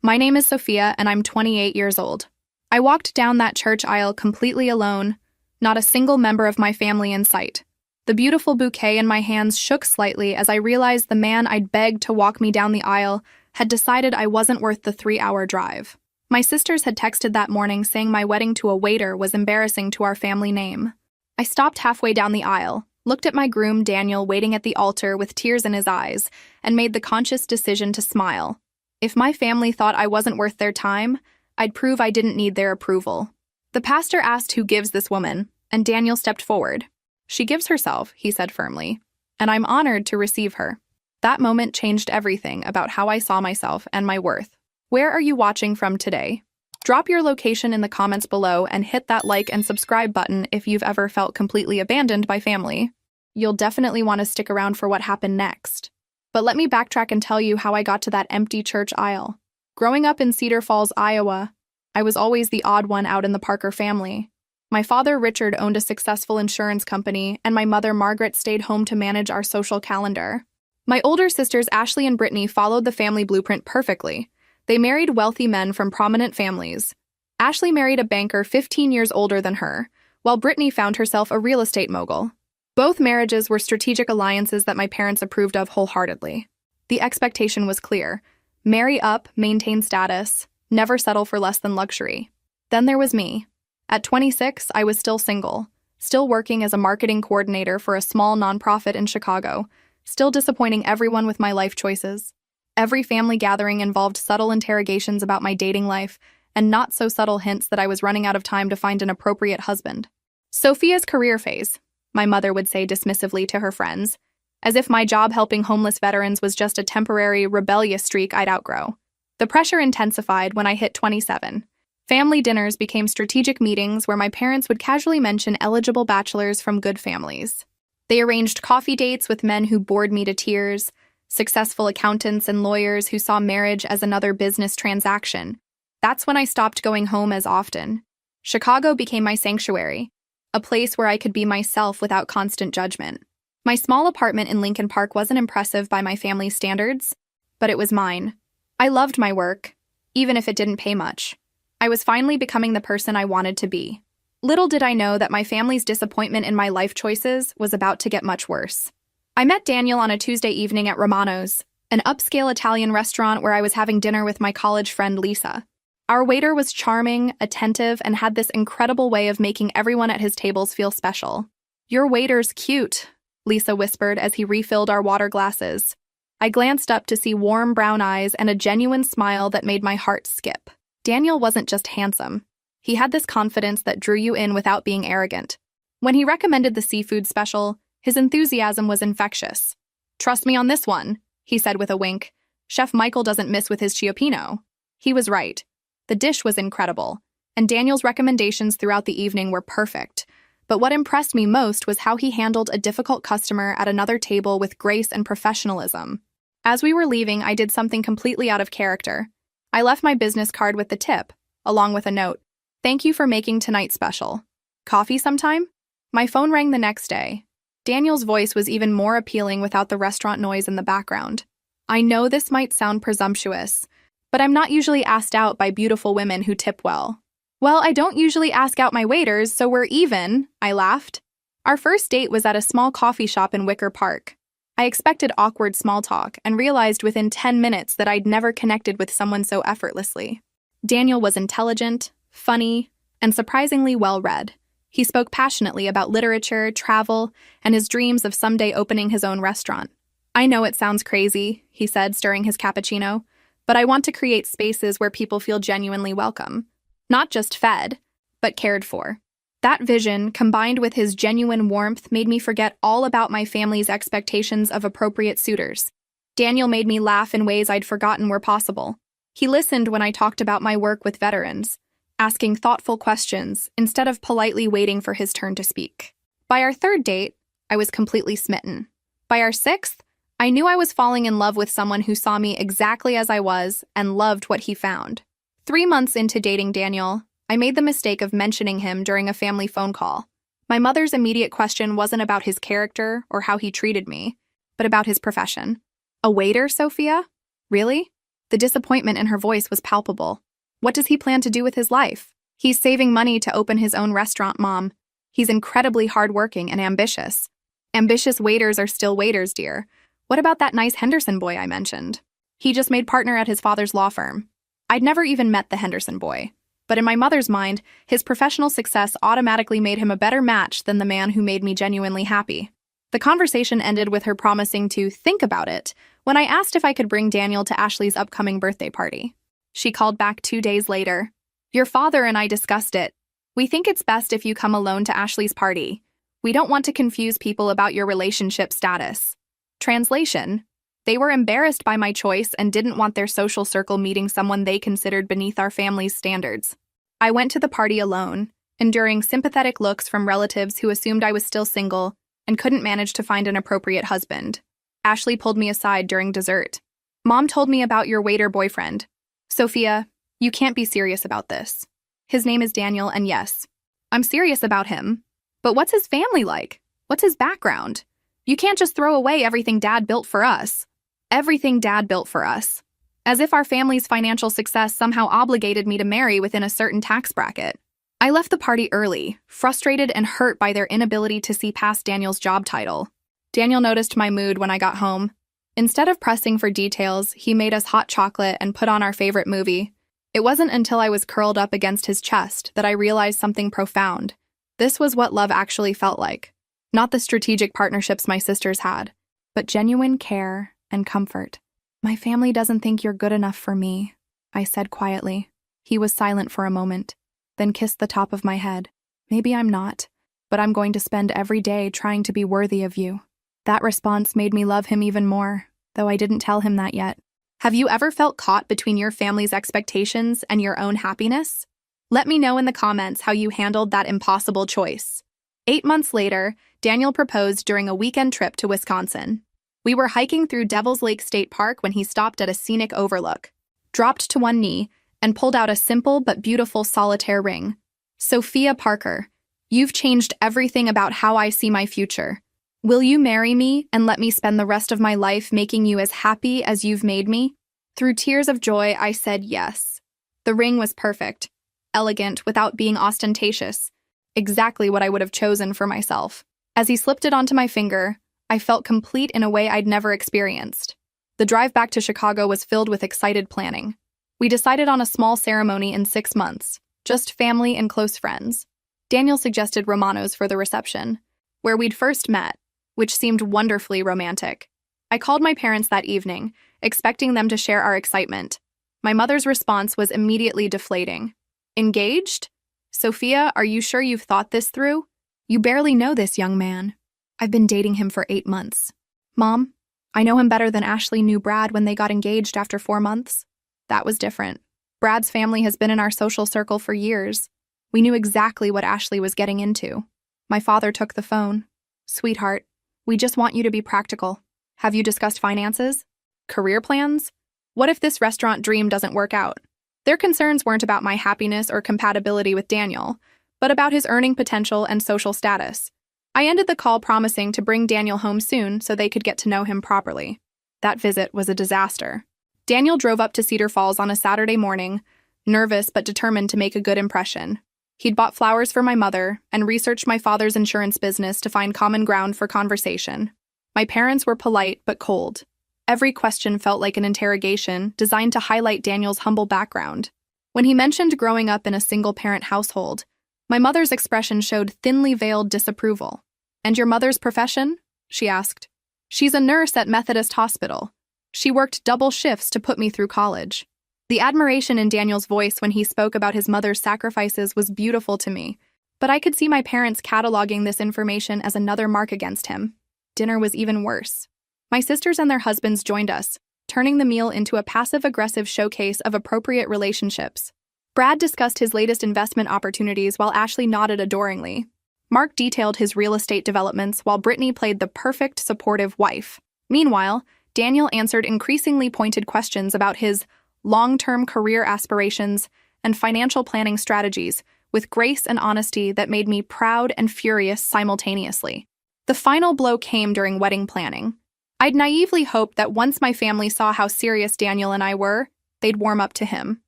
My name is Sophia, and I'm 28 years old. I walked down that church aisle completely alone, not a single member of my family in sight. The beautiful bouquet in my hands shook slightly as I realized the man I'd begged to walk me down the aisle had decided I wasn't worth the 3-hour drive. My sisters had texted that morning saying my wedding to a waiter was embarrassing to our family name. I stopped halfway down the aisle, looked at my groom Daniel waiting at the altar with tears in his eyes, and made the conscious decision to smile. If my family thought I wasn't worth their time, I'd prove I didn't need their approval. The pastor asked who gives this woman, and Daniel stepped forward. "She gives herself," he said firmly, "and I'm honored to receive her." That moment changed everything about how I saw myself and my worth. Where are you watching from today? Drop your location in the comments below and hit that like and subscribe button if you've ever felt completely abandoned by family. You'll definitely want to stick around for what happened next. But let me backtrack and tell you how I got to that empty church aisle. Growing up in Cedar Falls, Iowa, I was always the odd one out in the Parker family. My father, Richard, owned a successful insurance company, and my mother, Margaret, stayed home to manage our social calendar. My older sisters, Ashley and Brittany, followed the family blueprint perfectly. They married wealthy men from prominent families. Ashley married a banker 15 years older than her, while Brittany found herself a real estate mogul. Both marriages were strategic alliances that my parents approved of wholeheartedly. The expectation was clear: marry up, maintain status, never settle for less than luxury. Then there was me. At 26, I was still single, still working as a marketing coordinator for a small nonprofit in Chicago, still disappointing everyone with my life choices. Every family gathering involved subtle interrogations about my dating life, and not so subtle hints that I was running out of time to find an appropriate husband. "Sophia's career phase," my mother would say dismissively to her friends, as if my job helping homeless veterans was just a temporary, rebellious streak I'd outgrow. The pressure intensified when I hit 27. Family dinners became strategic meetings where my parents would casually mention eligible bachelors from good families. They arranged coffee dates with men who bored me to tears, successful accountants and lawyers who saw marriage as another business transaction. That's when I stopped going home as often. Chicago became my sanctuary, a place where I could be myself without constant judgment. My small apartment in Lincoln Park wasn't impressive by my family's standards, but it was mine. I loved my work, even if it didn't pay much. I was finally becoming the person I wanted to be. Little did I know that my family's disappointment in my life choices was about to get much worse. I met Daniel on a Tuesday evening at Romano's, an upscale Italian restaurant where I was having dinner with my college friend Lisa. Our waiter was charming, attentive, and had this incredible way of making everyone at his tables feel special. "Your waiter's cute," Lisa whispered as he refilled our water glasses. I glanced up to see warm brown eyes and a genuine smile that made my heart skip. Daniel wasn't just handsome. He had this confidence that drew you in without being arrogant. When he recommended the seafood special, his enthusiasm was infectious. "Trust me on this one," he said with a wink. "Chef Michael doesn't miss with his cioppino." He was right. The dish was incredible, and Daniel's recommendations throughout the evening were perfect. But what impressed me most was how he handled a difficult customer at another table with grace and professionalism. As we were leaving, I did something completely out of character. I left my business card with the tip, along with a note. "Thank you for making tonight special. Coffee sometime?" My phone rang the next day. Daniel's voice was even more appealing without the restaurant noise in the background. I know this might sound presumptuous, but I'm not usually asked out by beautiful women who tip well. "Well, I don't usually ask out my waiters, so we're even," I laughed. Our first date was at a small coffee shop in Wicker Park. I expected awkward small talk and realized within 10 minutes that I'd never connected with someone so effortlessly. Daniel was intelligent, funny, and surprisingly well-read. He spoke passionately about literature, travel, and his dreams of someday opening his own restaurant. "I know it sounds crazy," he said, stirring his cappuccino, "but I want to create spaces where people feel genuinely welcome. Not just fed, but cared for." That vision, combined with his genuine warmth, made me forget all about my family's expectations of appropriate suitors. Daniel made me laugh in ways I'd forgotten were possible. He listened when I talked about my work with veterans, asking thoughtful questions instead of politely waiting for his turn to speak. By our third date, I was completely smitten. By our sixth, I knew I was falling in love with someone who saw me exactly as I was and loved what he found. 3 months into dating Daniel, I made the mistake of mentioning him during a family phone call. My mother's immediate question wasn't about his character or how he treated me, but about his profession. "A waiter, Sophia? Really?" The disappointment in her voice was palpable. What does he plan to do with his life? He's saving money to open his own restaurant, Mom. He's incredibly hardworking and ambitious. Ambitious waiters are still waiters, dear. What about that nice Henderson boy I mentioned? He just made partner at his father's law firm. I'd never even met the Henderson boy, but in my mother's mind, his professional success automatically made him a better match than the man who made me genuinely happy. The conversation ended with her promising to think about it when I asked if I could bring Daniel to Ashley's upcoming birthday party. She called back 2 days later. Your father and I discussed it. We think it's best if you come alone to Ashley's party. We don't want to confuse people about your relationship status. Translation: they were embarrassed by my choice and didn't want their social circle meeting someone they considered beneath our family's standards. I went to the party alone, enduring sympathetic looks from relatives who assumed I was still single and couldn't manage to find an appropriate husband. Ashley pulled me aside during dessert. Mom told me about your waiter boyfriend. Sophia, you can't be serious about this. His name is Daniel, and yes, I'm serious about him. But what's his family like? What's his background? You can't just throw away everything Dad built for us. Everything Dad built for us. As if our family's financial success somehow obligated me to marry within a certain tax bracket. I left the party early, frustrated and hurt by their inability to see past Daniel's job title. Daniel noticed my mood when I got home. Instead of pressing for details, he made us hot chocolate and put on our favorite movie. It wasn't until I was curled up against his chest that I realized something profound. This was what love actually felt like. Not the strategic partnerships my sisters had, but genuine care and comfort. My family doesn't think you're good enough for me, I said quietly. He was silent for a moment, then kissed the top of my head. Maybe I'm not, but I'm going to spend every day trying to be worthy of you. That response made me love him even more, though I didn't tell him that yet. Have you ever felt caught between your family's expectations and your own happiness? Let me know in the comments how you handled that impossible choice. 8 months later, Daniel proposed during a weekend trip to Wisconsin. We were hiking through Devil's Lake State Park when he stopped at a scenic overlook, dropped to one knee, and pulled out a simple but beautiful solitaire ring. Sophia Parker, you've changed everything about how I see my future. Will you marry me and let me spend the rest of my life making you as happy as you've made me? Through tears of joy, I said yes. The ring was perfect, elegant without being ostentatious, exactly what I would have chosen for myself. As he slipped it onto my finger, I felt complete in a way I'd never experienced. The drive back to Chicago was filled with excited planning. We decided on a small ceremony in 6 months, just family and close friends. Daniel suggested Romano's for the reception, where we'd first met, which seemed wonderfully romantic. I called my parents that evening, expecting them to share our excitement. My mother's response was immediately deflating. Engaged? Sophia, are you sure you've thought this through? You barely know this young man. I've been dating him for 8 months. Mom, I know him better than Ashley knew Brad when they got engaged after 4 months. That was different. Brad's family has been in our social circle for years. We knew exactly what Ashley was getting into. My father took the phone. Sweetheart, we just want you to be practical. Have you discussed finances? Career plans? What if this restaurant dream doesn't work out? Their concerns weren't about my happiness or compatibility with Daniel, but about his earning potential and social status. I ended the call promising to bring Daniel home soon so they could get to know him properly. That visit was a disaster. Daniel drove up to Cedar Falls on a Saturday morning, nervous but determined to make a good impression. He'd bought flowers for my mother and researched my father's insurance business to find common ground for conversation. My parents were polite but cold. Every question felt like an interrogation designed to highlight Daniel's humble background. When he mentioned growing up in a single-parent household, my mother's expression showed thinly veiled disapproval. "And your mother's profession?" she asked. "She's a nurse at Methodist Hospital. She worked double shifts to put me through college." The admiration in Daniel's voice when he spoke about his mother's sacrifices was beautiful to me, but I could see my parents cataloging this information as another mark against him. Dinner was even worse. My sisters and their husbands joined us, turning the meal into a passive-aggressive showcase of appropriate relationships. Brad discussed his latest investment opportunities while Ashley nodded adoringly. Mark detailed his real estate developments while Brittany played the perfect supportive wife. Meanwhile, Daniel answered increasingly pointed questions about his long-term career aspirations and financial planning strategies with grace and honesty that made me proud and furious simultaneously. The final blow came during wedding planning. I'd naively hoped that once my family saw how serious Daniel and I were, they'd warm up to him.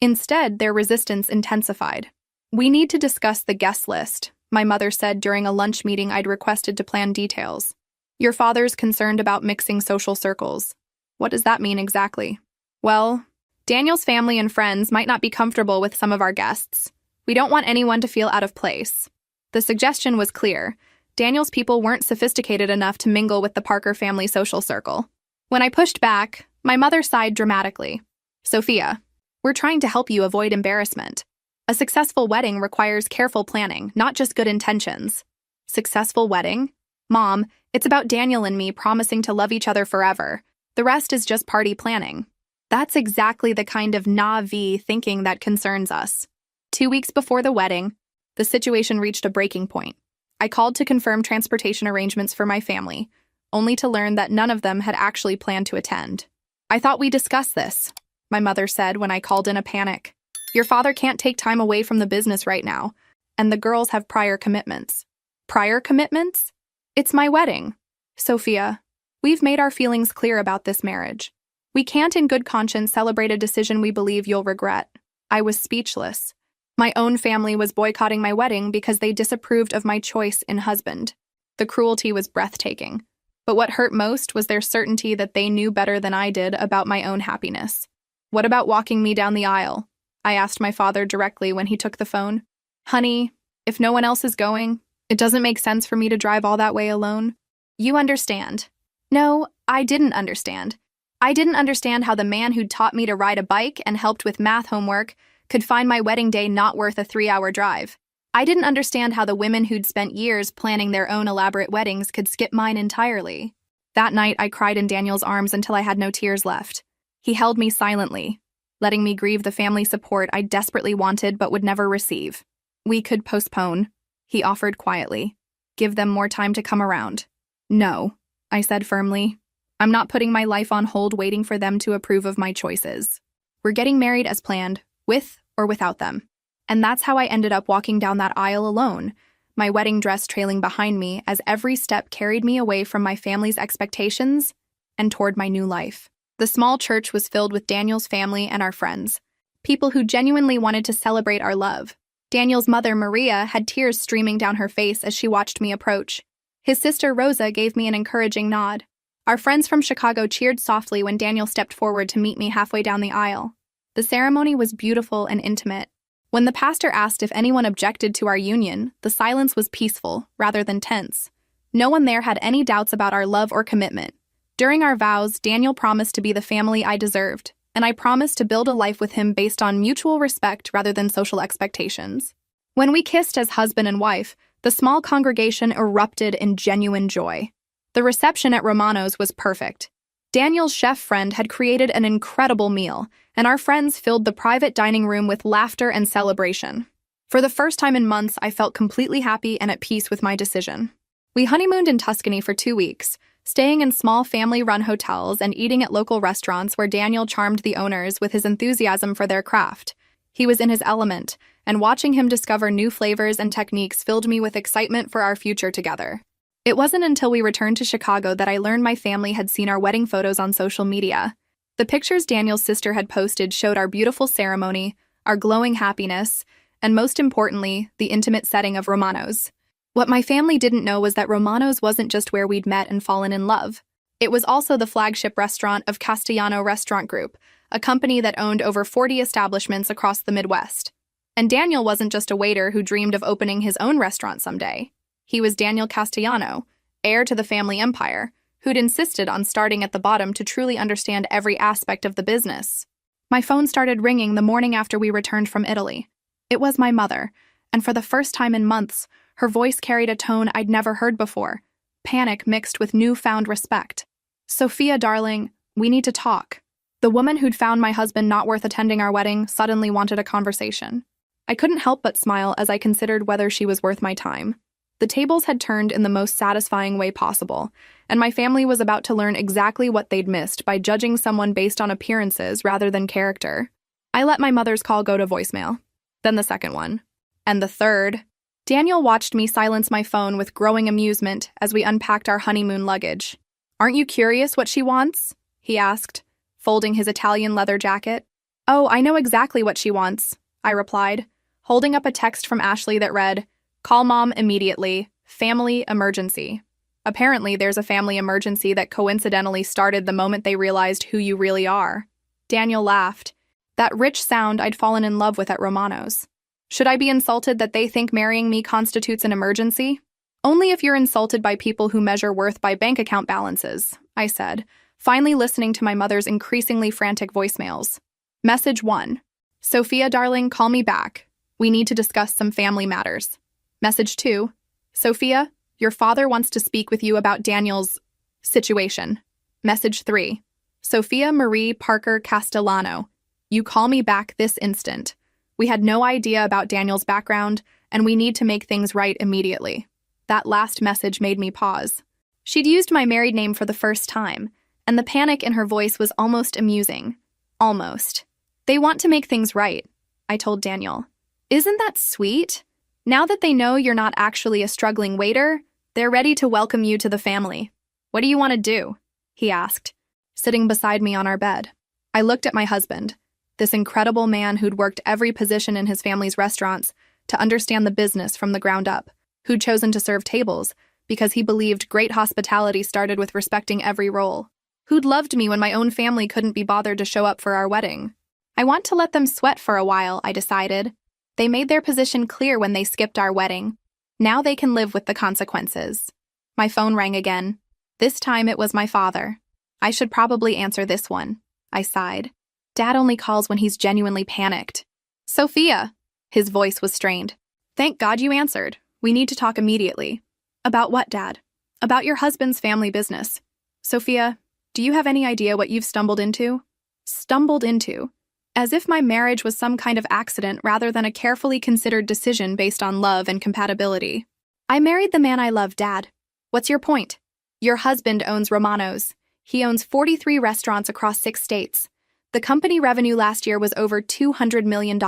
Instead, their resistance intensified. "We need to discuss the guest list," my mother said during a lunch meeting I'd requested to plan details. "Your father's concerned about mixing social circles." "What does that mean exactly?" "Well, Daniel's family and friends might not be comfortable with some of our guests. We don't want anyone to feel out of place." The suggestion was clear. Daniel's people weren't sophisticated enough to mingle with the Parker family social circle. When I pushed back, my mother sighed dramatically. "Sophia, we're trying to help you avoid embarrassment. A successful wedding requires careful planning, not just good intentions." "Successful wedding? Mom, it's about Daniel and me promising to love each other forever. The rest is just party planning." That's exactly the kind of naive thinking that concerns us. 2 weeks before the wedding, the situation reached a breaking point. I called to confirm transportation arrangements for my family, only to learn that none of them had actually planned to attend. "I thought we discussed this," my mother said when I called in a panic. "Your father can't take time away from the business right now, and the girls have prior commitments." "Prior commitments? It's my wedding." "Sophia, we've made our feelings clear about this marriage. We can't in good conscience celebrate a decision we believe you'll regret." I was speechless. My own family was boycotting my wedding because they disapproved of my choice in husband. The cruelty was breathtaking. But what hurt most was their certainty that they knew better than I did about my own happiness. "What about walking me down the aisle?" I asked my father directly when he took the phone. "Honey, if no one else is going, it doesn't make sense for me to drive all that way alone." "You understand." No, I didn't understand. I didn't understand how the man who'd taught me to ride a bike and helped with math homework could find my wedding day not worth a 3-hour drive. I didn't understand how the women who'd spent years planning their own elaborate weddings could skip mine entirely. That night, I cried in Daniel's arms until I had no tears left. He held me silently, letting me grieve the family support I desperately wanted but would never receive. "We could postpone," he offered quietly. "Give them more time to come around." "No," I said firmly. "I'm not putting my life on hold waiting for them to approve of my choices. We're getting married as planned, with or without them." And that's how I ended up walking down that aisle alone, my wedding dress trailing behind me as every step carried me away from my family's expectations and toward my new life. The small church was filled with Daniel's family and our friends, people who genuinely wanted to celebrate our love. Daniel's mother, Maria, had tears streaming down her face as she watched me approach. His sister, Rosa, gave me an encouraging nod. Our friends from Chicago cheered softly when Daniel stepped forward to meet me halfway down the aisle. The ceremony was beautiful and intimate. When the pastor asked if anyone objected to our union, the silence was peaceful, rather than tense. No one there had any doubts about our love or commitment. During our vows, Daniel promised to be the family I deserved, and I promised to build a life with him based on mutual respect rather than social expectations. When we kissed as husband and wife, the small congregation erupted in genuine joy. The reception at Romano's was perfect. Daniel's chef friend had created an incredible meal, and our friends filled the private dining room with laughter and celebration. For the first time in months, I felt completely happy and at peace with my decision. We honeymooned in Tuscany for 2 weeks, staying in small family-run hotels and eating at local restaurants where Daniel charmed the owners with his enthusiasm for their craft. He was in his element, and watching him discover new flavors and techniques filled me with excitement for our future together. It wasn't until we returned to Chicago that I learned my family had seen our wedding photos on social media. The pictures Daniel's sister had posted showed our beautiful ceremony, our glowing happiness, and most importantly, the intimate setting of Romano's. What my family didn't know was that Romano's wasn't just where we'd met and fallen in love. It was also the flagship restaurant of Castellano Restaurant Group, a company that owned over 40 establishments across the Midwest. And Daniel wasn't just a waiter who dreamed of opening his own restaurant someday. He was Daniel Castellano, heir to the family empire, who'd insisted on starting at the bottom to truly understand every aspect of the business. My phone started ringing the morning after we returned from Italy. It was my mother, and for the first time in months, her voice carried a tone I'd never heard before, panic mixed with newfound respect. "Sophia, darling, we need to talk." The woman who'd found my husband not worth attending our wedding suddenly wanted a conversation. I couldn't help but smile as I considered whether she was worth my time. The tables had turned in the most satisfying way possible, and my family was about to learn exactly what they'd missed by judging someone based on appearances rather than character. I let my mother's call go to voicemail, then the second one, and the third. Daniel watched me silence my phone with growing amusement as we unpacked our honeymoon luggage. "Aren't you curious what she wants?" he asked, folding his Italian leather jacket. Oh, I know exactly what she wants, I replied, holding up a text from Ashley that read, "Call mom immediately. Family emergency." Apparently, there's a family emergency that coincidentally started the moment they realized who you really are. Daniel laughed. That rich sound I'd fallen in love with at Romano's. Should I be insulted that they think marrying me constitutes an emergency? Only if you're insulted by people who measure worth by bank account balances, I said, finally listening to my mother's increasingly frantic voicemails. Message 1. Sophia, darling, call me back. We need to discuss some family matters. Message 2. Sophia, your father wants to speak with you about Daniel's situation. Message 3. Sophia Marie Parker Castellano, you call me back this instant. We had no idea about Daniel's background, and we need to make things right immediately. That last message made me pause. She'd used my married name for the first time, and the panic in her voice was almost amusing. Almost. They want to make things right, I told Daniel. Isn't that sweet? Now that they know you're not actually a struggling waiter, they're ready to welcome you to the family. What do you want to do? He asked, sitting beside me on our bed. I looked at my husband, this incredible man who'd worked every position in his family's restaurants to understand the business from the ground up, who'd chosen to serve tables because he believed great hospitality started with respecting every role, who'd loved me when my own family couldn't be bothered to show up for our wedding. I want to let them sweat for a while, I decided. They made their position clear when they skipped our wedding. Now they can live with the consequences. My phone rang again. This time it was my father. I should probably answer this one, I sighed. Dad only calls when he's genuinely panicked. Sophia! His voice was strained. Thank God you answered. We need to talk immediately. About what, Dad? About your husband's family business. Sophia, do you have any idea what you've stumbled into? Stumbled into. As if my marriage was some kind of accident rather than a carefully considered decision based on love and compatibility. I married the man I love, Dad. What's your point? Your husband owns Romano's. He owns 43 restaurants across 6 states. The company revenue last year was over $200 million.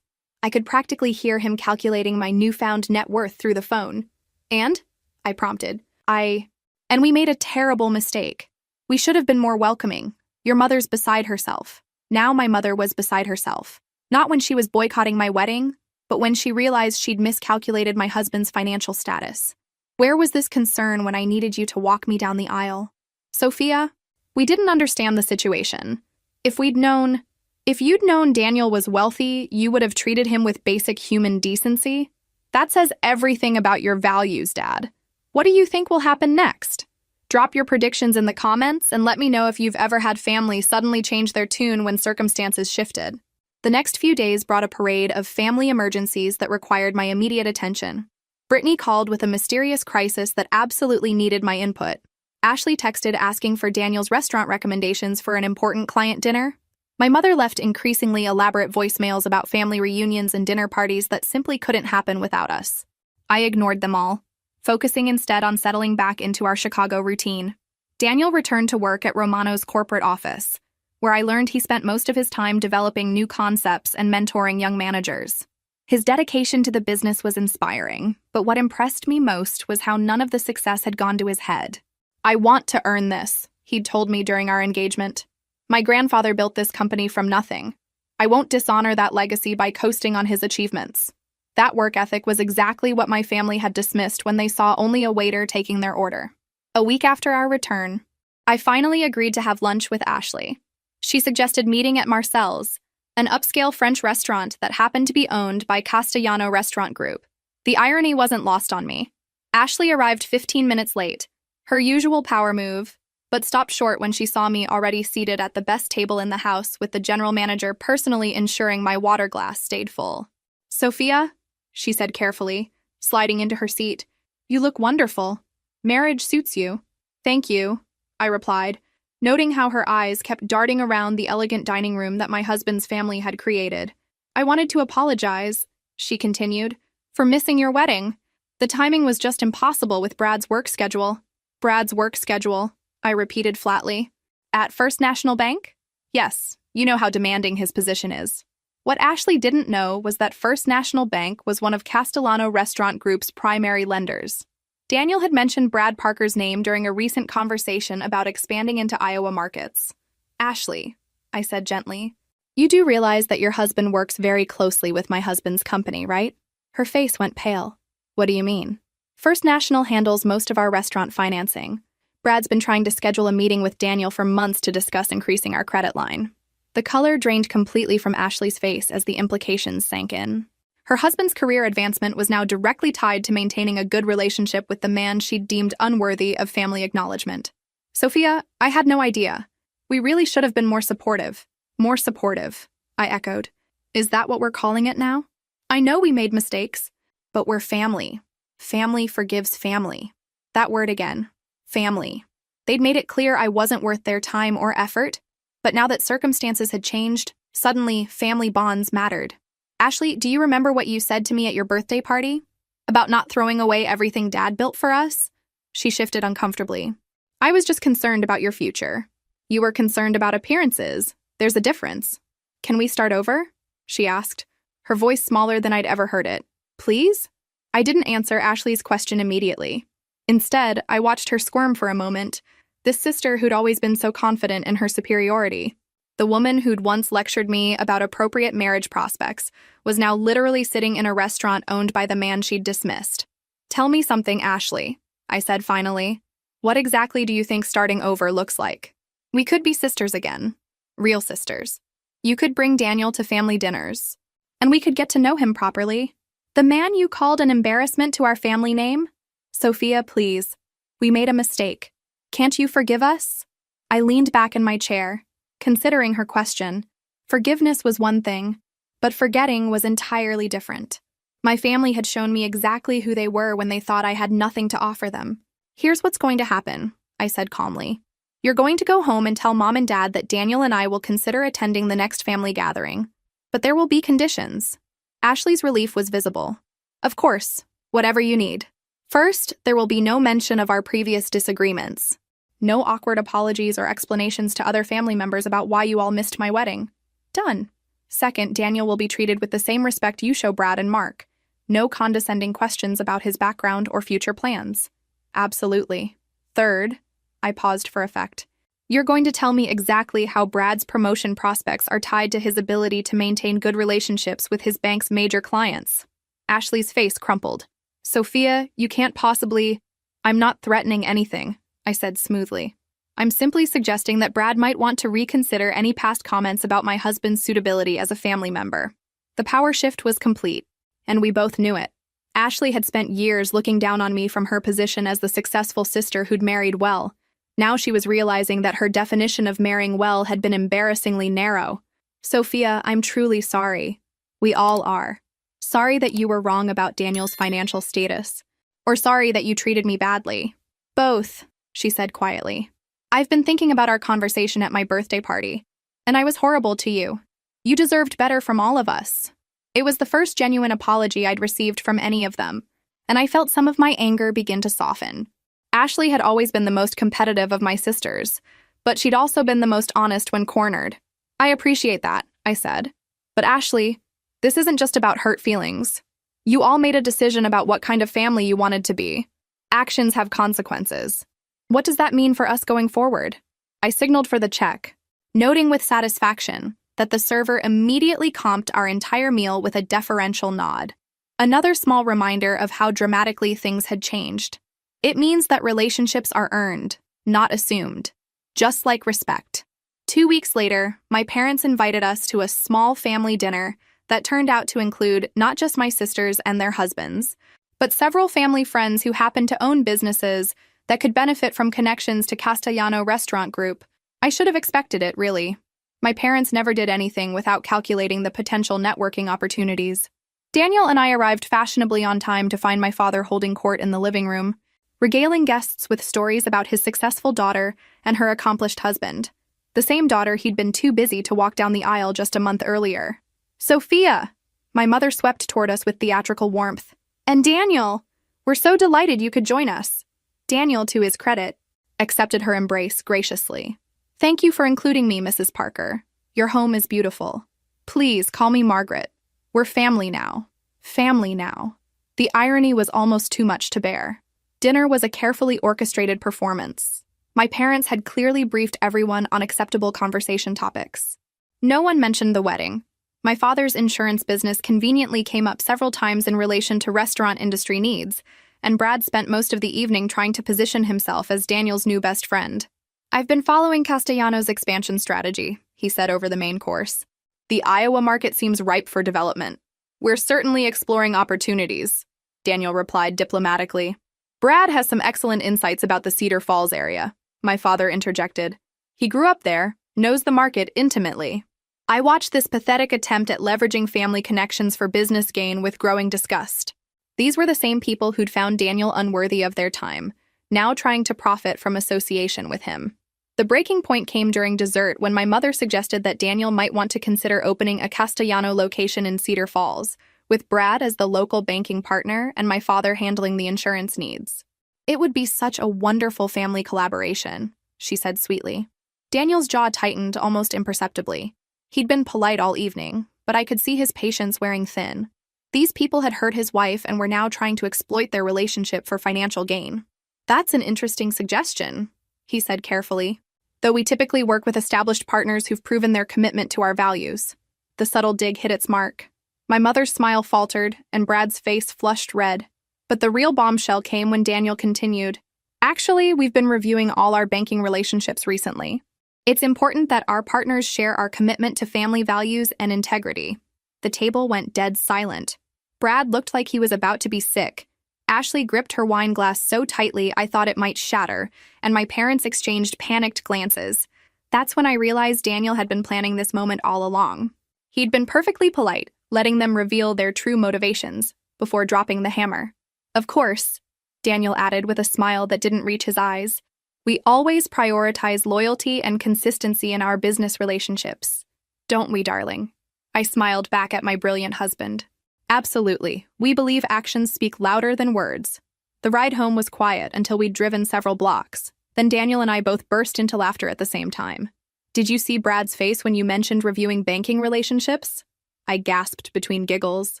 I could practically hear him calculating my newfound net worth through the phone. And? I prompted. And we made a terrible mistake. We should have been more welcoming. Your mother's beside herself. Now my mother was beside herself. Not when she was boycotting my wedding, but when she realized she'd miscalculated my husband's financial status. Where was this concern when I needed you to walk me down the aisle? Sophia, we didn't understand the situation. If you'd known Daniel was wealthy, you would have treated him with basic human decency. That says everything about your values, Dad. What do you think will happen next? Drop your predictions in the comments and let me know if you've ever had family suddenly change their tune when circumstances shifted. The next few days brought a parade of family emergencies that required my immediate attention. Brittany called with a mysterious crisis that absolutely needed my input. Ashley texted asking for Daniel's restaurant recommendations for an important client dinner. My mother left increasingly elaborate voicemails about family reunions and dinner parties that simply couldn't happen without us. I ignored them all, focusing instead on settling back into our Chicago routine. Daniel returned to work at Romano's corporate office, where I learned he spent most of his time developing new concepts and mentoring young managers. His dedication to the business was inspiring, but what impressed me most was how none of the success had gone to his head. I want to earn this, he'd told me during our engagement. My grandfather built this company from nothing. I won't dishonor that legacy by coasting on his achievements. That work ethic was exactly what my family had dismissed when they saw only a waiter taking their order. A week after our return, I finally agreed to have lunch with Ashley. She suggested meeting at Marcel's, an upscale French restaurant that happened to be owned by Castellano Restaurant Group. The irony wasn't lost on me. Ashley arrived 15 minutes late, her usual power move, but stopped short when she saw me already seated at the best table in the house with the general manager personally ensuring my water glass stayed full. Sophia, she said carefully, sliding into her seat, you look wonderful. Marriage suits you. Thank you, I replied, noting how her eyes kept darting around the elegant dining room that my husband's family had created. I wanted to apologize, she continued, for missing your wedding. The timing was just impossible with Brad's work schedule. Brad's work schedule, I repeated flatly. At First National Bank? Yes, you know how demanding his position is. What Ashley didn't know was that First National Bank was one of Castellano Restaurant Group's primary lenders. Daniel had mentioned Brad Parker's name during a recent conversation about expanding into Iowa markets. Ashley, I said gently, You do realize that your husband works very closely with my husband's company, right? Her face went pale. What do you mean? First National handles most of our restaurant financing. Brad's been trying to schedule a meeting with Daniel for months to discuss increasing our credit line. The color drained completely from Ashley's face as the implications sank in. Her husband's career advancement was now directly tied to maintaining a good relationship with the man she'd deemed unworthy of family acknowledgement. Sophia, I had no idea. We really should have been more supportive. More supportive, I echoed. Is that what we're calling it now? I know we made mistakes, but we're family. Family forgives family. That word again. Family. They'd made it clear I wasn't worth their time or effort, but now that circumstances had changed, suddenly family bonds mattered. Ashley, do you remember what you said to me at your birthday party? About not throwing away everything Dad built for us? She shifted uncomfortably. I was just concerned about your future. You were concerned about appearances. There's a difference. Can we start over? She asked, her voice smaller than I'd ever heard it. Please? I didn't answer Ashley's question immediately. Instead, I watched her squirm for a moment, this sister who'd always been so confident in her superiority. The woman who'd once lectured me about appropriate marriage prospects was now literally sitting in a restaurant owned by the man she'd dismissed. Tell me something, Ashley, I said finally. What exactly do you think starting over looks like? We could be sisters again. Real sisters. You could bring Daniel to family dinners. And we could get to know him properly. The man you called an embarrassment to our family name? Sophia, please. We made a mistake. Can't you forgive us? I leaned back in my chair, considering her question. Forgiveness was one thing, but forgetting was entirely different. My family had shown me exactly who they were when they thought I had nothing to offer them. Here's what's going to happen, I said calmly. You're going to go home and tell Mom and Dad that Daniel and I will consider attending the next family gathering. But there will be conditions. Ashley's relief was visible. Of course, whatever you need. First, there will be no mention of our previous disagreements. No awkward apologies or explanations to other family members about why you all missed my wedding. Done. Second, Daniel will be treated with the same respect you show Brad and Mark. No condescending questions about his background or future plans. Absolutely. Third, I paused for effect. You're going to tell me exactly how Brad's promotion prospects are tied to his ability to maintain good relationships with his bank's major clients. Ashley's face crumpled. Sophia, you can't possibly... I'm not threatening anything, I said smoothly. I'm simply suggesting that Brad might want to reconsider any past comments about my husband's suitability as a family member. The power shift was complete, and we both knew it. Ashley had spent years looking down on me from her position as the successful sister who'd married well. Now she was realizing that her definition of marrying well had been embarrassingly narrow. Sophia, I'm truly sorry. We all are. Sorry that you were wrong about Daniel's financial status. Or sorry that you treated me badly. Both, she said quietly. I've been thinking about our conversation at my birthday party, and I was horrible to you. You deserved better from all of us. It was the first genuine apology I'd received from any of them, and I felt some of my anger begin to soften. Ashley had always been the most competitive of my sisters, but she'd also been the most honest when cornered. I appreciate that, I said. But Ashley, this isn't just about hurt feelings. You all made a decision about what kind of family you wanted to be. Actions have consequences. What does that mean for us going forward? I signaled for the check, noting with satisfaction that the server immediately comped our entire meal with a deferential nod. Another small reminder of how dramatically things had changed. It means that relationships are earned, not assumed, just like respect. 2 weeks later, my parents invited us to a small family dinner that turned out to include not just my sisters and their husbands, but several family friends who happened to own businesses that could benefit from connections to Castellano Restaurant Group. I should have expected it, really. My parents never did anything without calculating the potential networking opportunities. Daniel and I arrived fashionably on time to find my father holding court in the living room, regaling guests with stories about his successful daughter and her accomplished husband, the same daughter he'd been too busy to walk down the aisle just a month earlier. Sophia! My mother swept toward us with theatrical warmth. And Daniel! We're so delighted you could join us. Daniel, to his credit, accepted her embrace graciously. Thank you for including me, Mrs. Parker. Your home is beautiful. Please call me Margaret. We're family now. Family now. The irony was almost too much to bear. Dinner was a carefully orchestrated performance. My parents had clearly briefed everyone on acceptable conversation topics. No one mentioned the wedding. My father's insurance business conveniently came up several times in relation to restaurant industry needs, and Brad spent most of the evening trying to position himself as Daniel's new best friend. "I've been following Castellanos' expansion strategy," he said over the main course. "The Iowa market seems ripe for development. We're certainly exploring opportunities," Daniel replied diplomatically. "Brad has some excellent insights about the Cedar Falls area," my father interjected. "He grew up there, knows the market intimately." I watched this pathetic attempt at leveraging family connections for business gain with growing disgust. These were the same people who'd found Daniel unworthy of their time, now trying to profit from association with him. The breaking point came during dessert when my mother suggested that Daniel might want to consider opening a Castellano location in Cedar Falls, with Brad as the local banking partner and my father handling the insurance needs. "It would be such a wonderful family collaboration," she said sweetly. Daniel's jaw tightened almost imperceptibly. He'd been polite all evening, but I could see his patience wearing thin. These people had hurt his wife and were now trying to exploit their relationship for financial gain. "That's an interesting suggestion," he said carefully, "though we typically work with established partners who've proven their commitment to our values." The subtle dig hit its mark. My mother's smile faltered, and Brad's face flushed red. But the real bombshell came when Daniel continued, "Actually, we've been reviewing all our banking relationships recently. It's important that our partners share our commitment to family values and integrity." The table went dead silent. Brad looked like he was about to be sick. Ashley gripped her wine glass so tightly I thought it might shatter, and my parents exchanged panicked glances. That's when I realized Daniel had been planning this moment all along. He'd been perfectly polite, letting them reveal their true motivations, before dropping the hammer. "Of course," Daniel added with a smile that didn't reach his eyes, "we always prioritize loyalty and consistency in our business relationships. Don't we, darling?" I smiled back at my brilliant husband. "Absolutely. We believe actions speak louder than words." The ride home was quiet until we'd driven several blocks. Then Daniel and I both burst into laughter at the same time. "Did you see Brad's face when you mentioned reviewing banking relationships?" I gasped between giggles.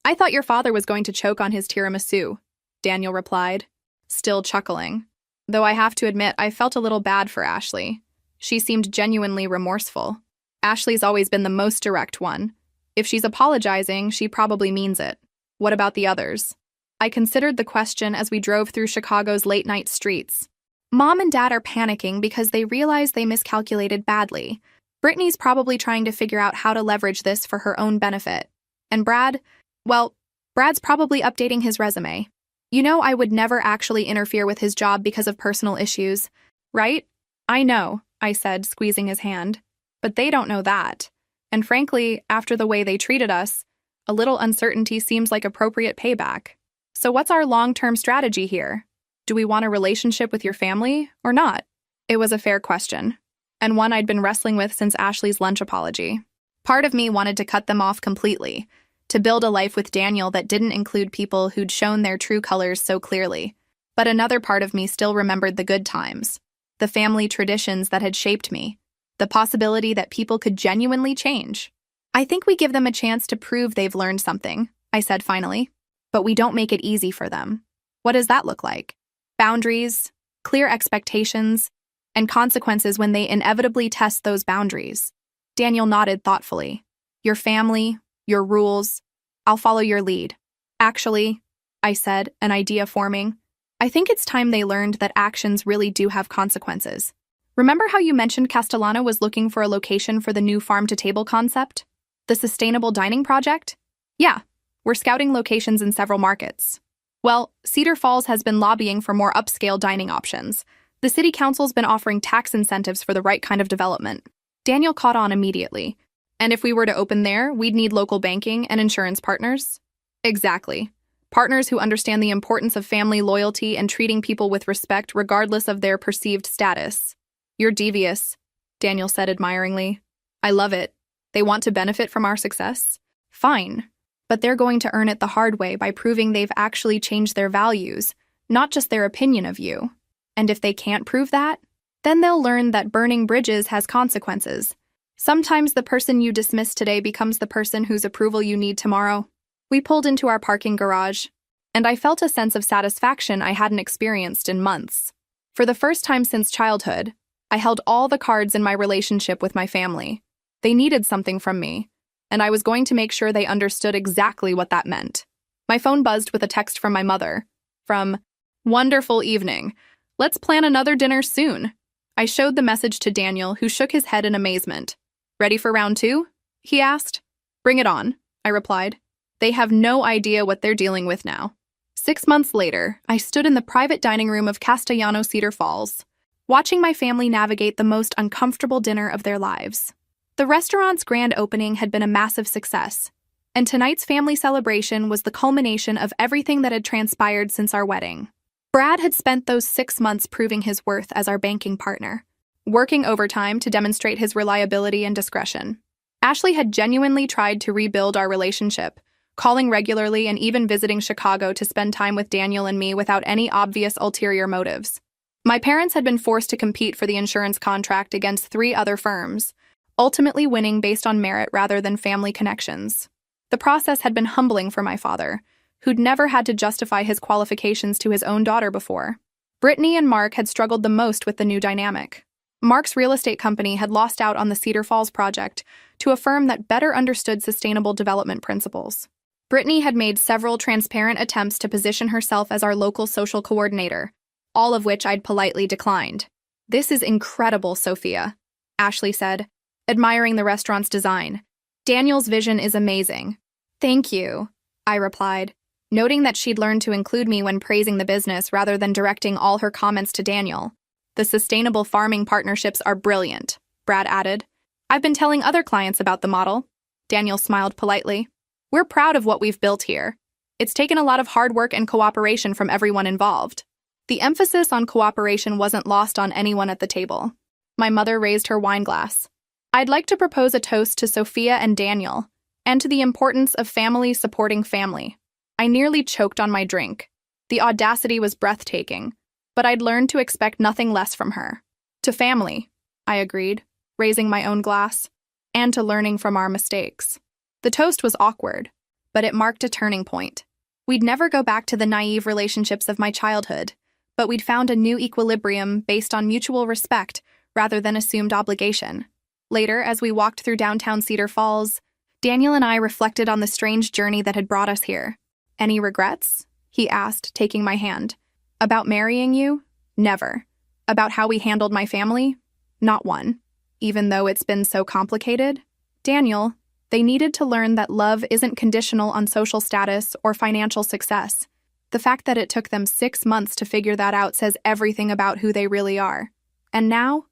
"I thought your father was going to choke on his tiramisu," Daniel replied, still chuckling. Though I have to admit, I felt a little bad for Ashley. She seemed genuinely remorseful. Ashley's always been the most direct one. If she's apologizing, she probably means it. What about the others? I considered the question as we drove through Chicago's late-night streets. Mom and Dad are panicking because they realize they miscalculated badly. Brittany's probably trying to figure out how to leverage this for her own benefit. And Brad, well, Brad's probably updating his resume. You know, I would never actually interfere with his job because of personal issues, right? "I know," I said, squeezing his hand. "But they don't know that. And frankly, after the way they treated us, a little uncertainty seems like appropriate payback. So what's our long-term strategy here? Do we want a relationship with your family or not?" It was a fair question, and one I'd been wrestling with since Ashley's lunch apology. Part of me wanted to cut them off completely, to build a life with Daniel that didn't include people who'd shown their true colors so clearly. But another part of me still remembered the good times, the family traditions that had shaped me, the possibility that people could genuinely change. "I think we give them a chance to prove they've learned something," I said finally. "But we don't make it easy for them." "What does that look like?" "Boundaries, clear expectations, and consequences when they inevitably test those boundaries." Daniel nodded thoughtfully. "Your family, your rules, I'll follow your lead." "Actually," I said, an idea forming, "I think it's time they learned that actions really do have consequences. Remember how you mentioned Castellano was looking for a location for the new farm-to-table concept? The sustainable dining project? Yeah, we're scouting locations in several markets. Well, Cedar Falls has been lobbying for more upscale dining options. The city council's been offering tax incentives for the right kind of development." Daniel caught on immediately. "And if we were to open there, we'd need local banking and insurance partners?" "Exactly. Partners who understand the importance of family loyalty and treating people with respect regardless of their perceived status." "You're devious," Daniel said admiringly. "I love it. They want to benefit from our success? Fine. But they're going to earn it the hard way by proving they've actually changed their values, not just their opinion of you. And if they can't prove that, then they'll learn that burning bridges has consequences. Sometimes the person you dismiss today becomes the person whose approval you need tomorrow." We pulled into our parking garage, and I felt a sense of satisfaction I hadn't experienced in months. For the first time since childhood, I held all the cards in my relationship with my family. They needed something from me, and I was going to make sure they understood exactly what that meant. My phone buzzed with a text from my mother. From, "Wonderful evening. Let's plan another dinner soon." I showed the message to Daniel, who shook his head in amazement. "Ready for round 2?" he asked. "Bring it on," I replied. They have no idea what they're dealing with now. 6 months later, I stood in the private dining room of Castellano Cedar Falls, watching my family navigate the most uncomfortable dinner of their lives. The restaurant's grand opening had been a massive success, and tonight's family celebration was the culmination of everything that had transpired since our wedding. Brad had spent those 6 months proving his worth as our banking partner, working overtime to demonstrate his reliability and discretion. Ashley had genuinely tried to rebuild our relationship, calling regularly and even visiting Chicago to spend time with Daniel and me without any obvious ulterior motives. My parents had been forced to compete for the insurance contract against 3 other firms, ultimately winning based on merit rather than family connections. The process had been humbling for my father, who'd never had to justify his qualifications to his own daughter before. Brittany and Mark had struggled the most with the new dynamic. Mark's real estate company had lost out on the Cedar Falls project to a firm that better understood sustainable development principles. Brittany had made several transparent attempts to position herself as our local social coordinator, all of which I'd politely declined. "This is incredible, Sophia," Ashley said, admiring the restaurant's design. "Daniel's vision is amazing." "Thank you," I replied, noting that she'd learned to include me when praising the business rather than directing all her comments to Daniel. "The sustainable farming partnerships are brilliant," Brad added. "I've been telling other clients about the model." Daniel smiled politely. "We're proud of what we've built here. It's taken a lot of hard work and cooperation from everyone involved." The emphasis on cooperation wasn't lost on anyone at the table. My mother raised her wine glass. "I'd like to propose a toast to Sophia and Daniel, and to the importance of family supporting family." I nearly choked on my drink. The audacity was breathtaking, but I'd learned to expect nothing less from her. "To family," I agreed, raising my own glass, "and to learning from our mistakes." The toast was awkward, but it marked a turning point. We'd never go back to the naive relationships of my childhood, but we'd found a new equilibrium based on mutual respect rather than assumed obligation. Later, as we walked through downtown Cedar Falls, Daniel and I reflected on the strange journey that had brought us here. "Any regrets?" he asked, taking my hand. "About marrying you? Never. About how we handled my family? Not one. Even though it's been so complicated? Daniel, they needed to learn that love isn't conditional on social status or financial success. The fact that it took them 6 months to figure that out says everything about who they really are. And now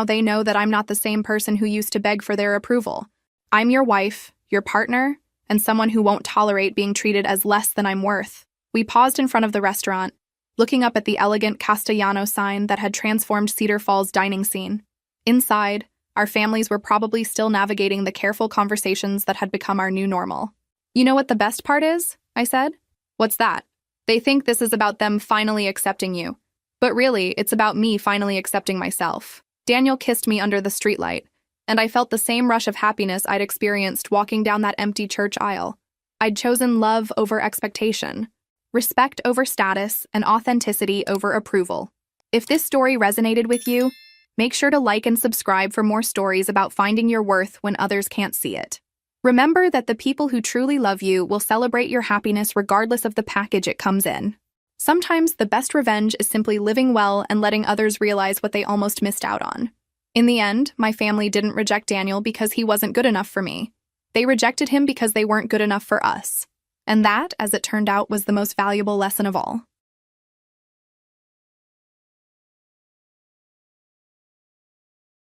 they know that I'm not the same person who used to beg for their approval. I'm your wife, your partner, and someone who won't tolerate being treated as less than I'm worth." We paused in front of the restaurant, looking up at the elegant Castellano sign that had transformed Cedar Falls' dining scene. Inside, our families were probably still navigating the careful conversations that had become our new normal. "You know what the best part is?" I said. "What's that?" "They think this is about them finally accepting you. But really, it's about me finally accepting myself." Daniel kissed me under the streetlight, and I felt the same rush of happiness I'd experienced walking down that empty church aisle. I'd chosen love over expectation, respect over status, and authenticity over approval. If this story resonated with you, make sure to like and subscribe for more stories about finding your worth when others can't see it. Remember that the people who truly love you will celebrate your happiness regardless of the package it comes in. Sometimes the best revenge is simply living well and letting others realize what they almost missed out on. In the end, my family didn't reject Daniel because he wasn't good enough for me. They rejected him because they weren't good enough for us. And that, as it turned out, was the most valuable lesson of all.